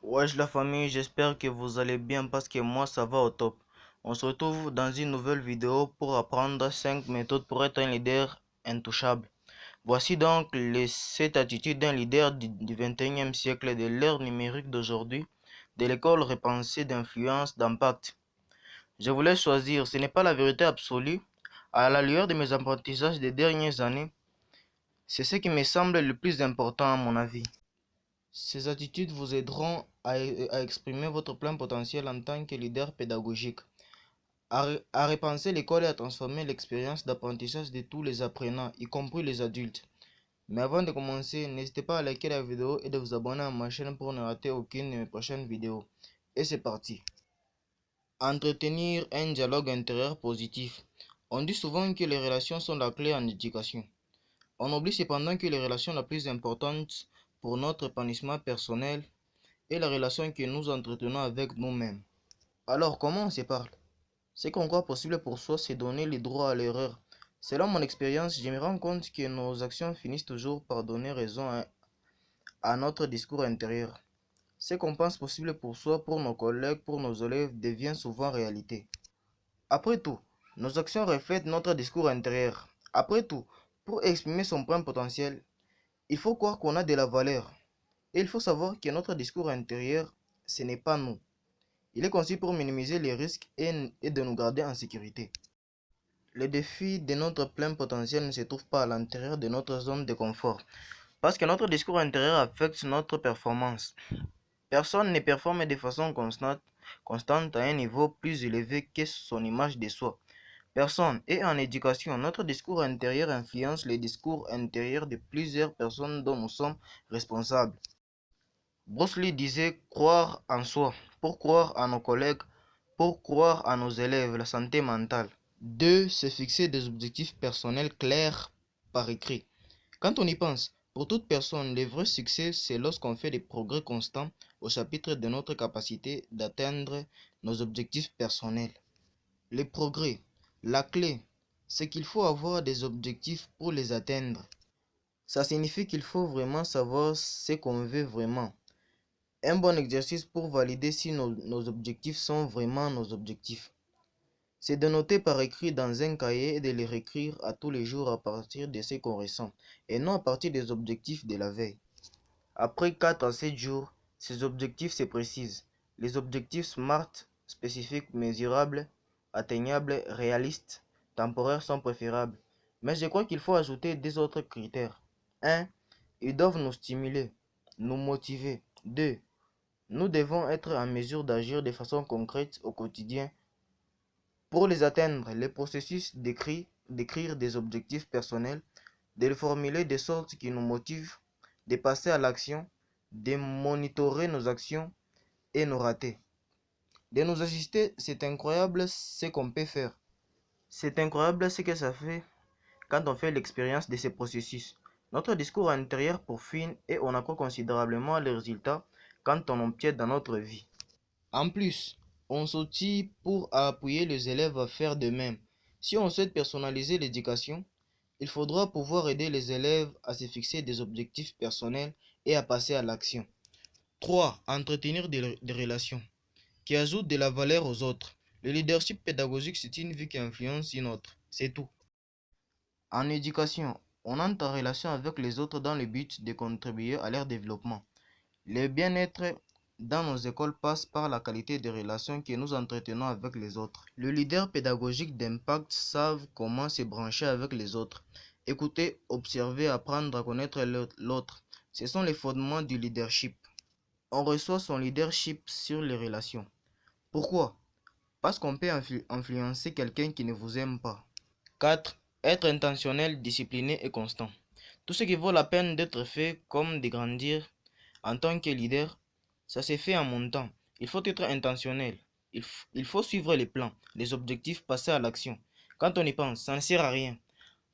Wesh la famille, j'espère que vous allez bien parce que moi ça va au top. On se retrouve dans une nouvelle vidéo pour apprendre 5 méthodes pour être un leader intouchable. Voici donc les 7 attitudes d'un leader du 21e siècle, de l'ère numérique d'aujourd'hui, de l'école repensée d'influence, d'impact. Je voulais choisir, ce n'est pas la vérité absolue. À la lueur de mes apprentissages des dernières années, c'est ce qui me semble le plus important à mon avis. Ces attitudes vous aideront à exprimer votre plein potentiel en tant que leader pédagogique, à repenser l'école et à transformer l'expérience d'apprentissage de tous les apprenants, y compris les adultes. Mais avant de commencer, n'hésitez pas à liker la vidéo et de vous abonner à ma chaîne pour ne rater aucune de mes prochaines vidéos. Et c'est parti. Entretenir un dialogue intérieur positif. On dit souvent que les relations sont la clé en éducation. On oublie cependant que les relations les plus importantes pour notre épanouissement personnel et la relation que nous entretenons avec nous-mêmes. Alors, comment on se parle? Ce qu'on croit possible pour soi, c'est donner le droit à l'erreur. Selon mon expérience, je me rends compte que nos actions finissent toujours par donner raison à notre discours intérieur. Ce qu'on pense possible pour soi, pour nos collègues, pour nos élèves, devient souvent réalité. Après tout, nos actions reflètent notre discours intérieur. Après tout, pour exprimer son plein potentiel, il faut croire qu'on a de la valeur. Et il faut savoir que notre discours intérieur, ce n'est pas nous. Il est conçu pour minimiser les risques et de nous garder en sécurité. Le défi de notre plein potentiel ne se trouve pas à l'intérieur de notre zone de confort, parce que notre discours intérieur affecte notre performance. Personne ne performe de façon constante à un niveau plus élevé que son image de soi. Personne. Et en éducation, notre discours intérieur influence le discours intérieur de plusieurs personnes dont nous sommes responsables. Bruce Lee disait croire en soi, pour croire à nos collègues, pour croire à nos élèves, la santé mentale. 2. Se fixer des objectifs personnels clairs par écrit. Quand on y pense, pour toute personne, le vrai succès, c'est lorsqu'on fait des progrès constants au chapitre de notre capacité d'atteindre nos objectifs personnels. Les progrès, la clé, c'est qu'il faut avoir des objectifs pour les atteindre. Ça signifie qu'il faut vraiment savoir ce qu'on veut vraiment. Un bon exercice pour valider si nos objectifs sont vraiment nos objectifs, c'est de noter par écrit dans un cahier et de les réécrire à tous les jours à partir de ce qu'on ressent, et non à partir des objectifs de la veille. Après 4 à 7 jours, ces objectifs se précisent. Les objectifs SMART, spécifiques, mesurables, atteignables, réalistes, temporaires sont préférables. Mais je crois qu'il faut ajouter des autres critères. 1. Ils doivent nous stimuler, nous motiver. 2. Nous devons être en mesure d'agir de façon concrète au quotidien. Pour les atteindre, le processus d'écrire des objectifs personnels, de les formuler de sorte qu'ils nous motivent, de passer à l'action, de monitorer nos actions et nos ratés. De nous assister, c'est incroyable ce qu'on peut faire. C'est incroyable ce que ça fait quand on fait l'expérience de ces processus. Notre discours intérieur peaufine et on accroît considérablement les résultats quand on empiète dans notre vie. En plus, on s'outille pour appuyer les élèves à faire de même. Si on souhaite personnaliser l'éducation, il faudra pouvoir aider les élèves à se fixer des objectifs personnels et à passer à l'action. 3. Entretenir des relations qui ajoutent de la valeur aux autres. Le leadership pédagogique, c'est une vie qui influence une autre. C'est tout. En éducation, on entre en relation avec les autres dans le but de contribuer à leur développement. Le bien-être dans nos écoles passe par la qualité des relations que nous entretenons avec les autres. Le leader pédagogique d'impact savent comment se brancher avec les autres. Écouter, observer, apprendre à connaître l'autre. Ce sont les fondements du leadership. On reçoit son leadership sur les relations. Pourquoi? Parce qu'on peut influencer quelqu'un qui ne vous aime pas. 4. Être intentionnel, discipliné et constant. Tout ce qui vaut la peine d'être fait, comme de grandir en tant que leader, ça se fait en montant. Il faut être intentionnel. Il faut suivre les plans, les objectifs, passer à l'action. Quand on y pense, ça ne sert à rien.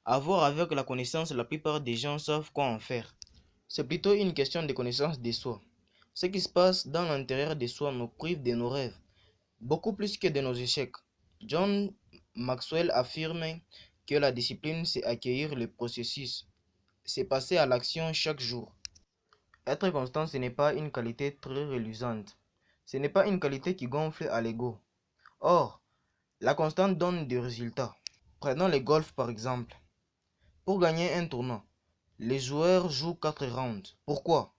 Avoir avec la connaissance, la plupart des gens savent quoi en faire. C'est plutôt une question de connaissance de soi. Ce qui se passe dans l'intérieur de soi nous prive de nos rêves, beaucoup plus que de nos échecs. John Maxwell affirme que la discipline, c'est accueillir le processus, c'est passer à l'action chaque jour. Être constant, ce n'est pas une qualité très reluisante. Ce n'est pas une qualité qui gonfle à l'ego. Or, la constante donne des résultats. Prenons le golf par exemple. Pour gagner un tournoi, les joueurs jouent 4 rounds. Pourquoi?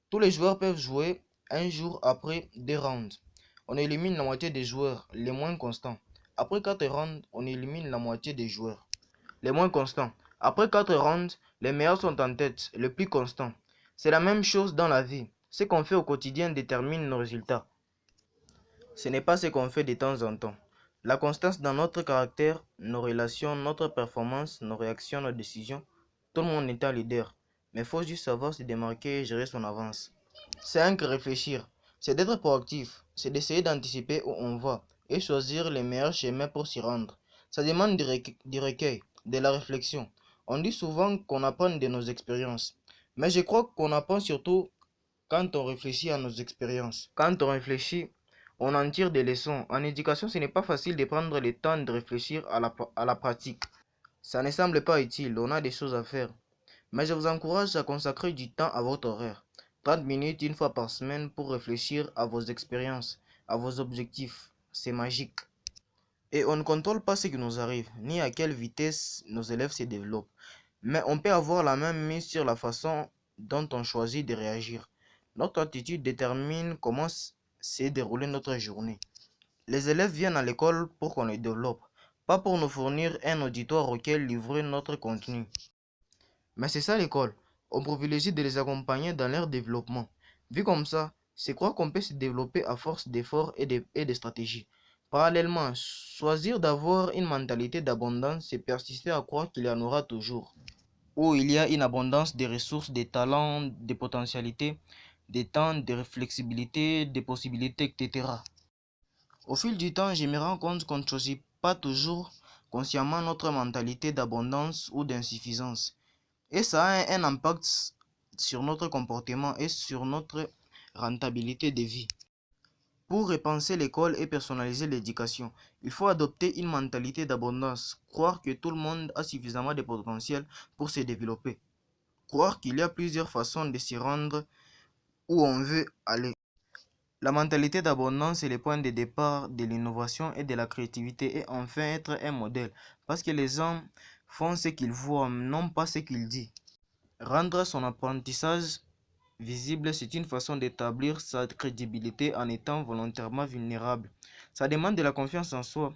Tous les joueurs peuvent jouer un jour après 2 rounds. On élimine la moitié des joueurs les moins constants. Après 4 rounds, on élimine la moitié des joueurs les moins constants. Après 4 rounds, les meilleurs sont en tête, les plus constants. C'est la même chose dans la vie. Ce qu'on fait au quotidien détermine nos résultats. Ce n'est pas ce qu'on fait de temps en temps. La constance dans notre caractère, nos relations, notre performance, nos réactions, nos décisions. Tout le monde est un leader, mais il faut juste savoir se démarquer et gérer son avance. C'est un que réfléchir, c'est d'être proactif, c'est d'essayer d'anticiper où on va et choisir les meilleurs chemins pour s'y rendre. Ça demande du recueil, de la réflexion. On dit souvent qu'on apprend de nos expériences, mais je crois qu'on apprend surtout quand on réfléchit à nos expériences. Quand on réfléchit, on en tire des leçons. En éducation, ce n'est pas facile de prendre le temps de réfléchir à la pratique. Ça ne semble pas utile, on a des choses à faire. Mais je vous encourage à consacrer du temps à votre horaire. 30 minutes une fois par semaine pour réfléchir à vos expériences, à vos objectifs. C'est magique. Et on ne contrôle pas ce qui nous arrive, ni à quelle vitesse nos élèves se développent. Mais on peut avoir la même mise sur la façon dont on choisit de réagir. Notre attitude détermine comment s'est déroulée notre journée. Les élèves viennent à l'école pour qu'on les développe, pas pour nous fournir un auditoire auquel livrer notre contenu. Mais c'est ça l'école. On privilégie de les accompagner dans leur développement. Vu comme ça, c'est croire qu'on peut se développer à force d'efforts et de stratégies. Parallèlement, choisir d'avoir une mentalité d'abondance, c'est persister à croire qu'il y en aura toujours. Où il y a une abondance de ressources, des talents, des potentialités, des temps, de flexibilité, des possibilités, etc. Au fil du temps, je me rends compte qu'on ne choisit pas toujours consciemment notre mentalité d'abondance ou d'insuffisance. Et ça a un impact sur notre comportement et sur notre rentabilité de vie. Pour repenser l'école et personnaliser l'éducation, il faut adopter une mentalité d'abondance, croire que tout le monde a suffisamment de potentiel pour se développer, croire qu'il y a plusieurs façons de s'y rendre où on veut aller. La mentalité d'abondance est le point de départ de l'innovation et de la créativité et enfin être un modèle, parce que les gens font ce qu'ils voient, non pas ce qu'ils disent. Rendre son apprentissage visible, c'est une façon d'établir sa crédibilité en étant volontairement vulnérable. Ça demande de la confiance en soi.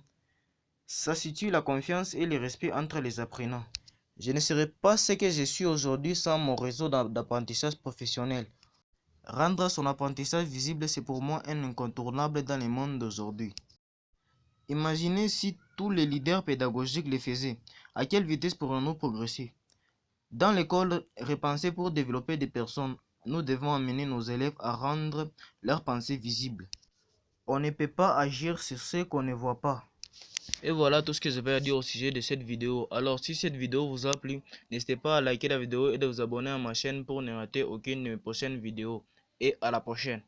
Ça situe la confiance et le respect entre les apprenants. Je ne serais pas ce que je suis aujourd'hui sans mon réseau d'apprentissage professionnel. Rendre son apprentissage visible, c'est pour moi un incontournable dans le monde d'aujourd'hui. Imaginez si tous les leaders pédagogiques le faisaient. À quelle vitesse pourrions-nous progresser? Dans l'école repensée pour développer des personnes, nous devons amener nos élèves à rendre leurs pensées visibles. On ne peut pas agir sur ce qu'on ne voit pas. Et voilà tout ce que je vais dire au sujet de cette vidéo. Alors si cette vidéo vous a plu, n'hésitez pas à liker la vidéo et de vous abonner à ma chaîne pour ne rater aucune de mes prochaines vidéos. Et à la prochaine.